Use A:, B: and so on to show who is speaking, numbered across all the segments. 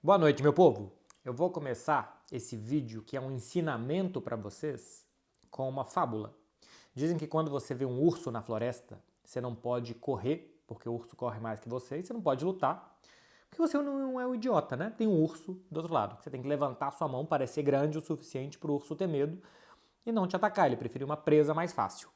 A: Boa noite, meu povo! Eu vou começar esse vídeo, que é um ensinamento para vocês, com uma fábula. Dizem que quando você vê um urso na floresta, você não pode correr, porque o urso corre mais que você, e você não pode lutar, porque você não é um idiota, né? Tem um urso do outro lado. Você tem que levantar sua mão, parecer grande o suficiente para o urso ter medo e não te atacar. Ele prefere uma presa mais fácil.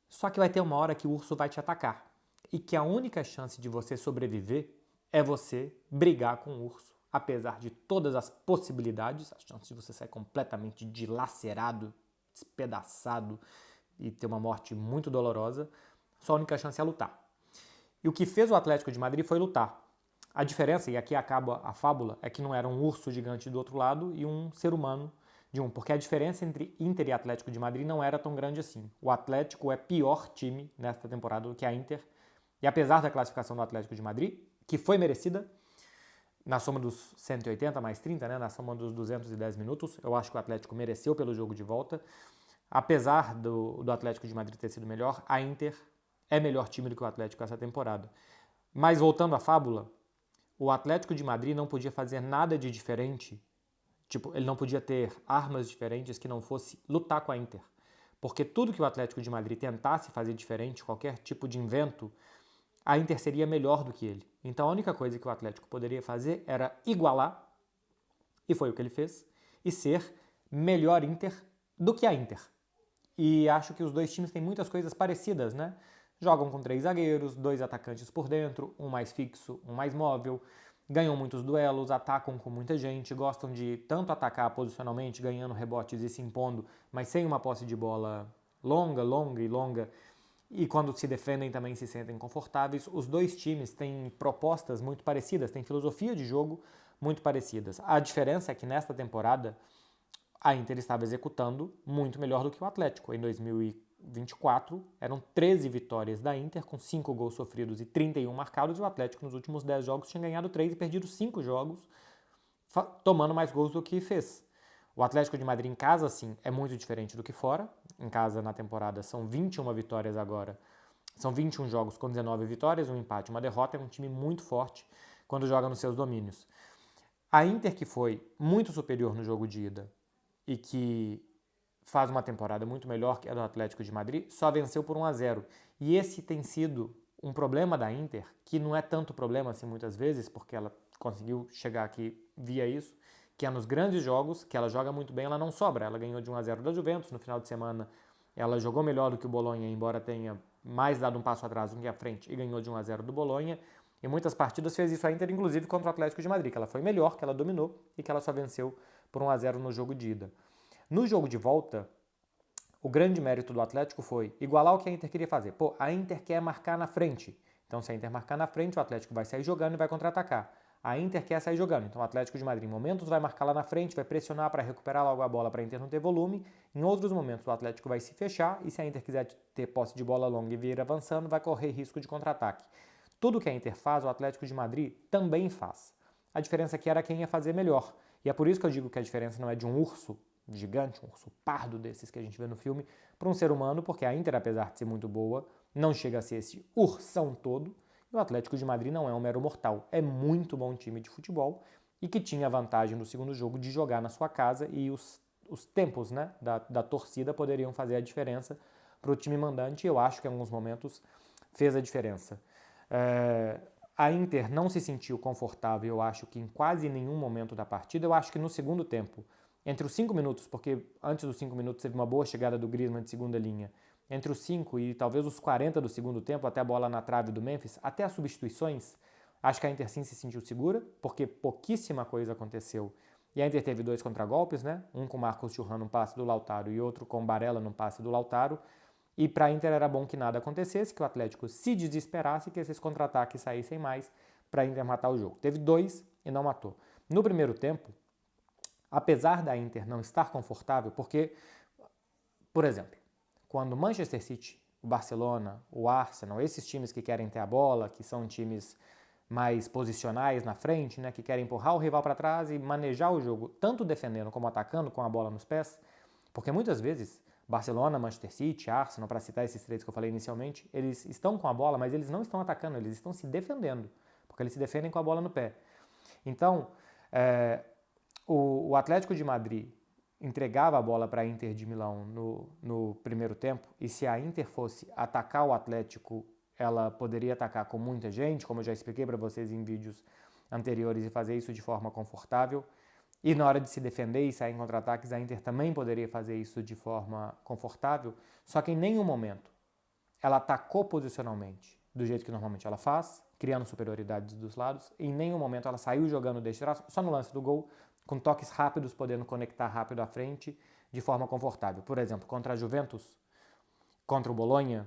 A: Só que vai ter uma hora que o urso vai te atacar. E que a única chance de você sobreviver é você brigar com o urso. Apesar de todas as possibilidades, a chance de você sair completamente dilacerado, despedaçado e ter uma morte muito dolorosa, sua única chance é lutar. E o que fez o Atlético de Madrid foi lutar. A diferença, e aqui acaba a fábula, é que não era um urso gigante do outro lado e um ser humano de um, porque a diferença entre Inter e Atlético de Madrid não era tão grande assim. O Atlético é pior time nesta temporada do que a Inter, e apesar da classificação do Atlético de Madrid, que foi merecida, na soma dos 180 mais 30, né, na soma dos 210 minutos, eu acho que o Atlético mereceu pelo jogo de volta. Apesar do Atlético de Madrid ter sido melhor, a Inter é melhor time do que o Atlético essa temporada. Mas voltando à fábula, o Atlético de Madrid não podia fazer nada de diferente. Tipo, ele não podia ter armas diferentes que não fosse lutar com a Inter. Porque tudo que o Atlético de Madrid tentasse fazer diferente, qualquer tipo de invento, a Inter seria melhor do que ele. Então a única coisa que o Atlético poderia fazer era igualar, e foi o que ele fez, e ser melhor Inter do que a Inter. E acho que os dois times têm muitas coisas parecidas, né? Jogam com 3 zagueiros, 2 atacantes por dentro, um mais fixo, um mais móvel, ganham muitos duelos, atacam com muita gente, gostam de tanto atacar posicionalmente, ganhando rebotes e se impondo, mas sem uma posse de bola longa, e quando se defendem também se sentem confortáveis. Os dois times têm propostas muito parecidas, têm filosofia de jogo muito parecidas. A diferença é que nesta temporada a Inter estava executando muito melhor do que o Atlético. Em 2024, eram 13 vitórias da Inter, com 5 gols sofridos e 31 marcados, e o Atlético nos últimos 10 jogos tinha ganhado 3 e perdido 5 jogos, tomando mais gols do que fez. O Atlético de Madrid em casa, sim, é muito diferente do que fora. Em casa, na temporada, são 21 vitórias agora. São 21 jogos com 19 vitórias, um empate, uma derrota. É um time muito forte quando joga nos seus domínios. A Inter, que foi muito superior no jogo de ida e que faz uma temporada muito melhor que a do Atlético de Madrid, só venceu por 1-0. E esse tem sido um problema da Inter, que não é tanto problema assim muitas vezes, porque ela conseguiu chegar aqui via isso, que é nos grandes jogos, que ela joga muito bem, ela não sobra. Ela ganhou de 1-0 da Juventus, no final de semana ela jogou melhor do que o Bolonha, embora tenha mais dado um passo atrás do que à frente, e ganhou de 1-0 do Bolonha. Em muitas partidas fez isso a Inter, inclusive contra o Atlético de Madrid, que ela foi melhor, que ela dominou e que ela só venceu por 1-0 no jogo de ida. No jogo de volta, o grande mérito do Atlético foi igualar o que a Inter queria fazer. Pô, a Inter quer marcar na frente. Então, se a Inter marcar na frente, o Atlético vai sair jogando e vai contra-atacar. A Inter quer sair jogando. Então, o Atlético de Madrid, em momentos, vai marcar lá na frente, vai pressionar para recuperar logo a bola para a Inter não ter volume. Em outros momentos, o Atlético vai se fechar e, se a Inter quiser ter posse de bola longa e vir avançando, vai correr risco de contra-ataque. Tudo que a Inter faz, o Atlético de Madrid também faz. A diferença aqui era quem ia fazer melhor. E é por isso que eu digo que a diferença não é de um urso gigante, um urso pardo desses que a gente vê no filme, para um ser humano, porque a Inter, apesar de ser muito boa, não chega a ser esse ursão todo, e o Atlético de Madrid não é um mero mortal, é muito bom time de futebol e que tinha a vantagem no segundo jogo de jogar na sua casa, e os tempos, né, da torcida poderiam fazer a diferença para o time mandante, e eu acho que em alguns momentos fez a diferença. A Inter não se sentiu confortável, eu acho que em quase nenhum momento da partida. Eu acho que no segundo tempo, entre os 5 minutos, porque antes dos 5 minutos teve uma boa chegada do Griezmann de segunda linha, entre os 5 e talvez os 40 do segundo tempo, até a bola na trave do Memphis, até as substituições, acho que a Inter sim se sentiu segura, porque pouquíssima coisa aconteceu. E a Inter teve 2 contragolpes, né? Um com Marcos Thuram no passe do Lautaro e outro com Barella no passe do Lautaro. E para a Inter era bom que nada acontecesse, que o Atlético se desesperasse, que esses contra-ataques saíssem mais para a Inter matar o jogo. Teve 2 e não matou. No primeiro tempo, apesar da Inter não estar confortável, porque, por exemplo, quando o Manchester City, o Barcelona, o Arsenal, esses times que querem ter a bola, que são times mais posicionais na frente, né, que querem empurrar o rival para trás e manejar o jogo, tanto defendendo como atacando com a bola nos pés, porque muitas vezes Barcelona, Manchester City, Arsenal, para citar esses três que eu falei inicialmente, eles estão com a bola, mas eles não estão atacando, eles estão se defendendo, porque eles se defendem com a bola no pé. Então, O Atlético de Madrid entregava a bola para a Inter de Milão no primeiro tempo, e se a Inter fosse atacar o Atlético, ela poderia atacar com muita gente, como eu já expliquei para vocês em vídeos anteriores, e fazer isso de forma confortável. E na hora de se defender e sair em contra-ataques, a Inter também poderia fazer isso de forma confortável, só que em nenhum momento ela atacou posicionalmente do jeito que normalmente ela faz, criando superioridades dos lados, e em nenhum momento ela saiu jogando desse traço, só no lance do gol, com toques rápidos, podendo conectar rápido à frente, de forma confortável. Por exemplo, contra a Juventus, contra o Bolonha,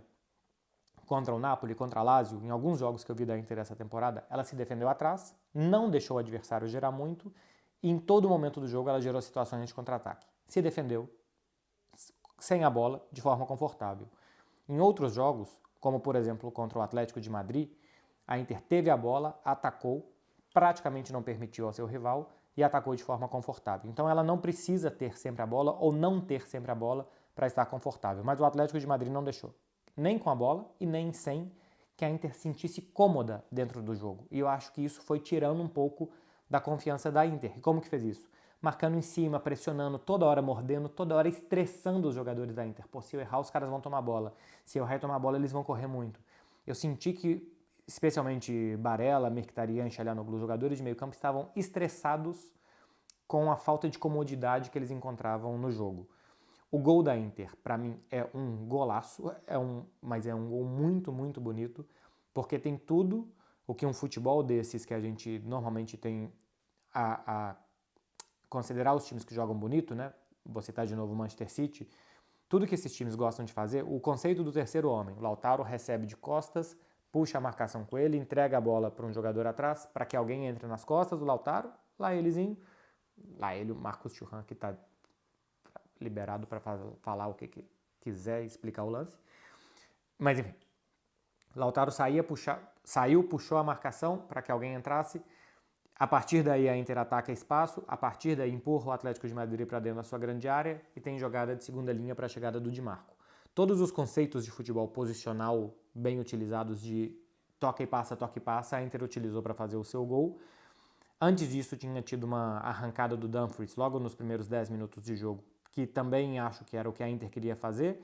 A: contra o Napoli, contra a Lazio, em alguns jogos que eu vi da Inter essa temporada, ela se defendeu atrás, não deixou o adversário gerar muito, e em todo momento do jogo ela gerou situações de contra-ataque. Se defendeu, sem a bola, de forma confortável. Em outros jogos, como por exemplo contra o Atlético de Madrid, a Inter teve a bola, atacou, praticamente não permitiu ao seu rival e atacou de forma confortável. Então ela não precisa ter sempre a bola ou não ter sempre a bola para estar confortável. Mas o Atlético de Madrid não deixou, nem com a bola e nem sem, que a Inter sentisse cômoda dentro do jogo. E eu acho que isso foi tirando um pouco da confiança da Inter. E como que fez isso? Marcando em cima, pressionando, toda hora mordendo, toda hora estressando os jogadores da Inter. Pô, se eu errar, os caras vão tomar a bola. Se eu errar e tomar a bola, eles vão correr muito. Eu senti que, especialmente Barella, Mkhitaryan, Çalhanoğlu, os jogadores de meio campo estavam estressados com a falta de comodidade que eles encontravam no jogo. O gol da Inter, para mim, é um golaço, mas é um gol muito, muito bonito, porque tem tudo o que um futebol desses que a gente normalmente tem a considerar os times que jogam bonito, né? Vou citar de novo o Manchester City. Tudo que esses times gostam de fazer, o conceito do terceiro homem. O Lautaro recebe de costas, puxa a marcação com ele, entrega a bola para um jogador atrás, para que alguém entre nas costas do Lautaro, lá ele, o Marcos Thuram, que está liberado para falar o que quiser, explicar o lance. Mas enfim, Lautaro saiu, puxou a marcação para que alguém entrasse. A partir daí a Inter ataca espaço, a partir daí empurra o Atlético de Madrid para dentro da sua grande área e tem jogada de segunda linha para a chegada do Di Marco. Todos os conceitos de futebol posicional bem utilizados de toca e passa, a Inter utilizou para fazer o seu gol. Antes disso tinha tido uma arrancada do Dumfries logo nos primeiros 10 minutos de jogo, que também acho que era o que a Inter queria fazer,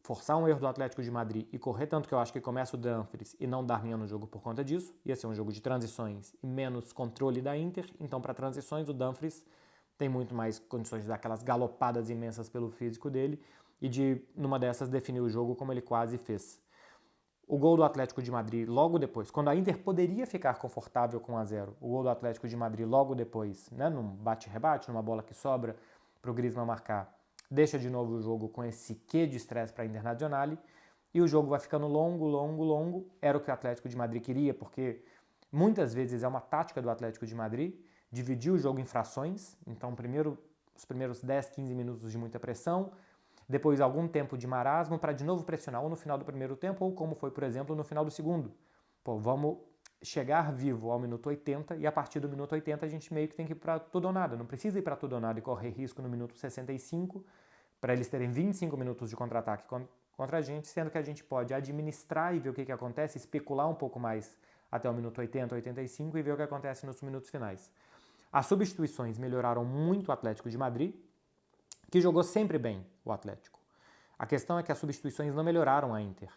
A: forçar um erro do Atlético de Madrid e correr, tanto que eu acho que começa o Dumfries e não Darmian no jogo por conta disso. Ia ser um jogo de transições e menos controle da Inter, então para transições o Dumfries tem muito mais condições de dar aquelas galopadas imensas pelo físico dele e de, numa dessas, definir o jogo como ele quase fez. O gol do Atlético de Madrid logo depois, quando a Inter poderia ficar confortável com 1-0, o gol do Atlético de Madrid logo depois, né, num bate-rebate, numa bola que sobra para o Griezmann marcar, deixa de novo o jogo com esse quê de estresse para a Internazionale e o jogo vai ficando longo. Era o que o Atlético de Madrid queria, porque muitas vezes é uma tática do Atlético de Madrid dividir o jogo em frações. Então, os primeiros 10, 15 minutos de muita pressão, depois algum tempo de marasmo para de novo pressionar ou no final do primeiro tempo ou como foi, por exemplo, no final do segundo. Pô, vamos chegar vivo ao minuto 80 e a partir do minuto 80 a gente meio que tem que ir para tudo ou nada. Não precisa ir para tudo ou nada e correr risco no minuto 65 para eles terem 25 minutos de contra-ataque contra a gente, sendo que a gente pode administrar e ver o que acontece, especular um pouco mais até o minuto 80, 85 e ver o que acontece nos minutos finais. As substituições melhoraram muito o Atlético de Madrid, que jogou sempre bem o Atlético. A questão é que as substituições não melhoraram a Inter.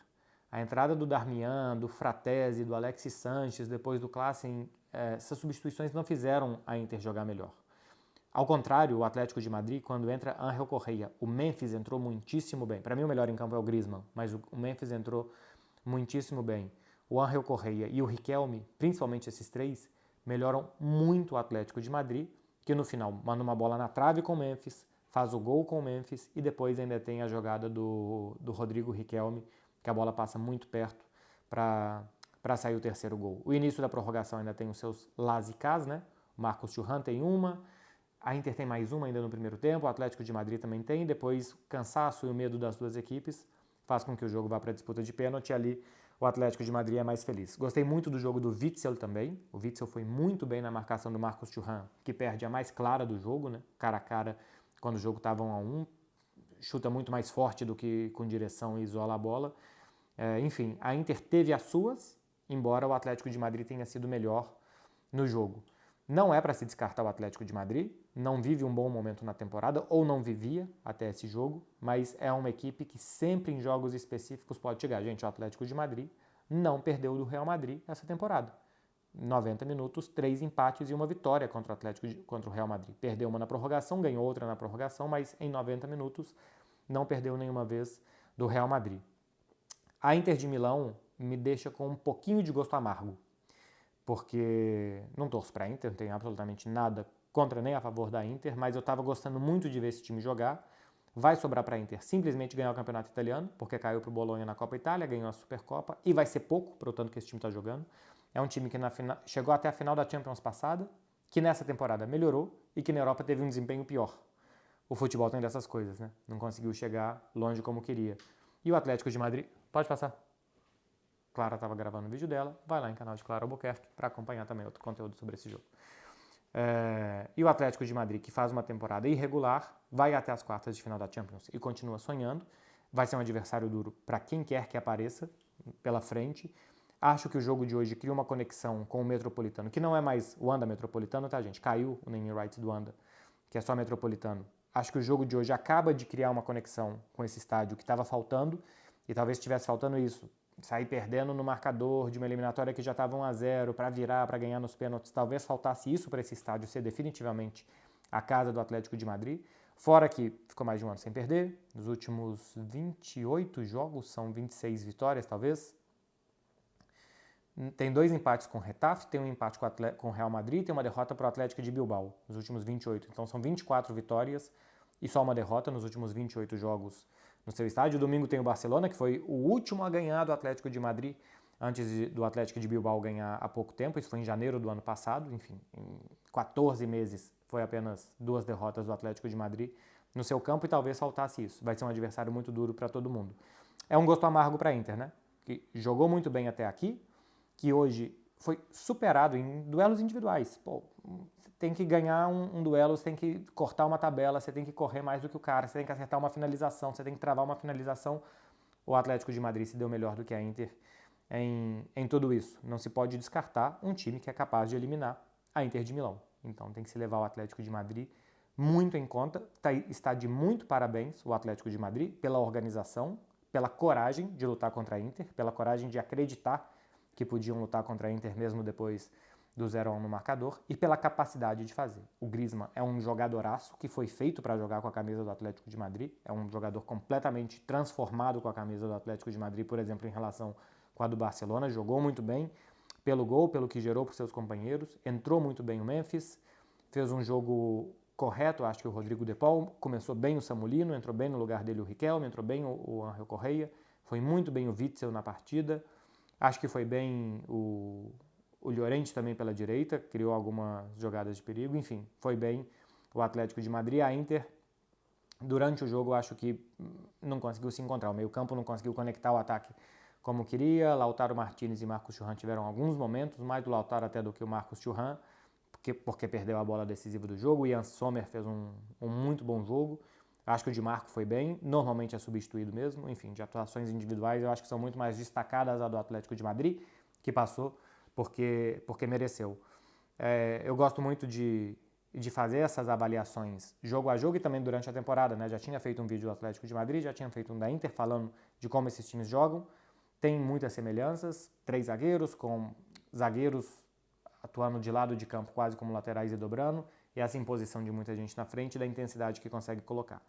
A: A entrada do Darmian, do Fratesi, do Alexis Sanches, depois do Klaassen, essas substituições não fizeram a Inter jogar melhor. Ao contrário, o Atlético de Madrid, quando entra Ángel Correia, o Memphis entrou muitíssimo bem. Para mim o melhor em campo é o Griezmann, mas o Memphis entrou muitíssimo bem. O Ángel Correia e o Riquelme, principalmente esses três, melhoram muito o Atlético de Madrid, que no final manda uma bola na trave com o Memphis, faz o gol com o Memphis e depois ainda tem a jogada do Rodrigo Riquelme, que a bola passa muito perto para sair o terceiro gol. O início da prorrogação ainda tem os seus lasicás, né? O Marcos Thuram tem uma, a Inter tem mais uma ainda no primeiro tempo, o Atlético de Madrid também tem, depois o cansaço e o medo das duas equipes faz com que o jogo vá para a disputa de pênalti e ali o Atlético de Madrid é mais feliz. Gostei muito do jogo do Witsel também, o Witsel foi muito bem na marcação do Marcos Thuram, que perde a mais clara do jogo, né? Cara a cara, quando o jogo estava 1-1, chuta muito mais forte do que com direção e isola a bola. Enfim, a Inter teve as suas, embora o Atlético de Madrid tenha sido melhor no jogo. Não é para se descartar o Atlético de Madrid, não vive um bom momento na temporada, ou não vivia até esse jogo, mas é uma equipe que sempre em jogos específicos pode chegar. Gente, o Atlético de Madrid não perdeu do Real Madrid essa temporada. 90 minutos, 3 empates e uma vitória contra o Real Madrid. Perdeu uma na prorrogação, ganhou outra na prorrogação, mas em 90 minutos não perdeu nenhuma vez do Real Madrid. A Inter de Milão me deixa com um pouquinho de gosto amargo, porque não torço para a Inter, não tenho absolutamente nada contra nem a favor da Inter, mas eu estava gostando muito de ver esse time jogar. Vai sobrar para a Inter simplesmente ganhar o campeonato italiano, porque caiu para o Bolonha na Copa Itália, ganhou a Supercopa, e vai ser pouco para o tanto que esse time está jogando. É um time que chegou até a final da Champions passada, que nessa temporada melhorou e que na Europa teve um desempenho pior. O futebol tem dessas coisas, né? Não conseguiu chegar longe como queria. E o Atlético de Madrid... Pode passar. Clara estava gravando o vídeo dela, vai lá em canal de Clara Albuquerque para acompanhar também outro conteúdo sobre esse jogo. E o Atlético de Madrid, que faz uma temporada irregular, vai até as quartas de final da Champions e continua sonhando. Vai ser um adversário duro para quem quer que apareça pela frente. Acho que o jogo de hoje cria uma conexão com o Metropolitano, que não é mais o Wanda Metropolitano, tá, gente? Caiu o naming rights do Wanda, que é só Metropolitano. Acho que o jogo de hoje acaba de criar uma conexão com esse estádio que estava faltando, e talvez estivesse faltando isso. Sair perdendo no marcador de uma eliminatória que já estava 1-0 para virar, para ganhar nos pênaltis. Talvez faltasse isso para esse estádio ser definitivamente a casa do Atlético de Madrid. Fora que ficou mais de um ano sem perder. Nos últimos 28 jogos, são 26 vitórias, talvez. Tem 2 empates com o Getafe, tem um empate com o Real Madrid, tem uma derrota para o Atlético de Bilbao nos últimos 28. Então são 24 vitórias e só uma derrota nos últimos 28 jogos no seu estádio. Domingo tem o Barcelona, que foi o último a ganhar do Atlético de Madrid, antes do Atlético de Bilbao ganhar há pouco tempo. Isso foi em janeiro do ano passado. Enfim, em 14 meses foi apenas 2 derrotas do Atlético de Madrid no seu campo e talvez faltasse isso. Vai ser um adversário muito duro para todo mundo. É um gosto amargo para a Inter, né? Que jogou muito bem até aqui, que hoje foi superado em duelos individuais. Pô, você tem que ganhar um duelo, você tem que cortar uma tabela, você tem que correr mais do que o cara, você tem que acertar uma finalização, você tem que travar uma finalização. O Atlético de Madrid se deu melhor do que a Inter em tudo isso. Não se pode descartar um time que é capaz de eliminar a Inter de Milão. Então tem que se levar o Atlético de Madrid muito em conta. Está de muito parabéns o Atlético de Madrid pela organização, pela coragem de lutar contra a Inter, pela coragem de acreditar que podiam lutar contra a Inter mesmo depois do 0-1 no marcador, e pela capacidade de fazer. O Griezmann é um jogadoraço que foi feito para jogar com a camisa do Atlético de Madrid, é um jogador completamente transformado com a camisa do Atlético de Madrid, por exemplo, em relação com a do Barcelona, jogou muito bem pelo gol, pelo que gerou para os seus companheiros, entrou muito bem o Memphis, fez um jogo correto, acho que o Rodrigo De Paul, começou bem o Samulino, entrou bem no lugar dele o Riquelme, entrou bem o Ángel Correia, foi muito bem o Witzel na partida. Acho que foi bem o Llorente também pela direita, criou algumas jogadas de perigo, enfim, foi bem o Atlético de Madrid. A Inter, durante o jogo, acho que não conseguiu se encontrar. O meio-campo não conseguiu conectar o ataque como queria. Lautaro Martinez e Marcos Thuram tiveram alguns momentos, mais do Lautaro até do que o Marcos Thuram, porque perdeu a bola decisiva do jogo. O Jan Sommer fez um muito bom jogo. Acho que o Di Marco foi bem, normalmente é substituído mesmo. Enfim, de atuações individuais eu acho que são muito mais destacadas a do Atlético de Madrid, que passou porque mereceu. Eu gosto muito de fazer essas avaliações jogo a jogo e também durante a temporada, né? Já tinha feito um vídeo do Atlético de Madrid, já tinha feito um da Inter falando de como esses times jogam. Tem muitas semelhanças, 3 zagueiros, com zagueiros atuando de lado de campo quase como laterais e dobrando, e essa imposição de muita gente na frente e da intensidade que consegue colocar.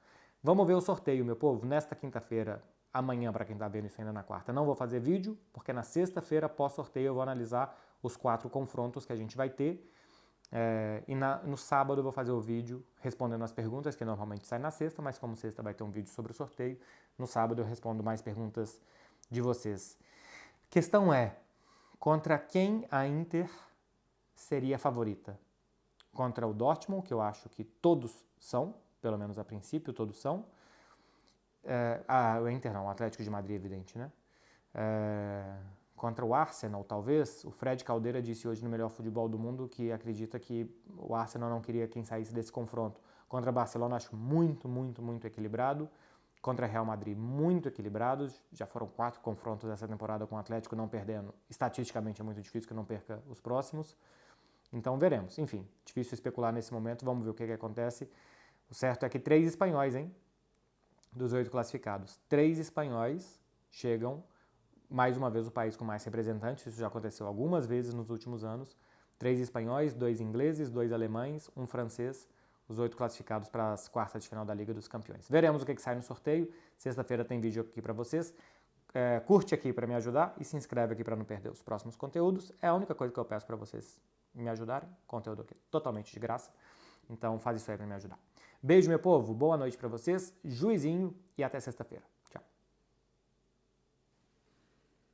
A: Vamos ver o sorteio, meu povo, nesta quinta-feira, amanhã para quem está vendo isso ainda na quarta. Não vou fazer vídeo, porque na sexta-feira, pós-sorteio, eu vou analisar os 4 confrontos que a gente vai ter, no sábado eu vou fazer o vídeo respondendo as perguntas, que normalmente sai na sexta, mas como sexta vai ter um vídeo sobre o sorteio, no sábado eu respondo mais perguntas de vocês. Questão é, contra quem a Inter seria a favorita? Contra o Dortmund, que eu acho que todos são, pelo menos a princípio todos são. O Inter não, o Atlético de Madrid, evidente, né? Contra o Arsenal, talvez. O Fred Caldeira disse hoje no Melhor Futebol do Mundo que acredita que o Arsenal não queria quem saísse desse confronto. Contra o Barcelona, acho muito, muito, muito equilibrado. Contra o Real Madrid, muito equilibrados. Já foram 4 confrontos dessa temporada com o Atlético não perdendo. Estatisticamente é muito difícil que não perca os próximos. Então veremos. Enfim, difícil especular nesse momento, vamos ver o que acontece. O certo é que 3 espanhóis, hein? Dos 8 classificados. 3 espanhóis chegam, mais uma vez, o país com mais representantes. Isso já aconteceu algumas vezes nos últimos anos. 3 espanhóis, 2 ingleses, 2 alemães, 1 francês. Os 8 classificados para as quartas de final da Liga dos Campeões. Veremos o que sai no sorteio. Sexta-feira tem vídeo aqui para vocês. Curte aqui para me ajudar e se inscreve aqui para não perder os próximos conteúdos. É a única coisa que eu peço para vocês me ajudarem. Conteúdo aqui totalmente de graça. Então faz isso aí para me ajudar. Beijo, meu povo. Boa noite para vocês. Juizinho e até sexta-feira.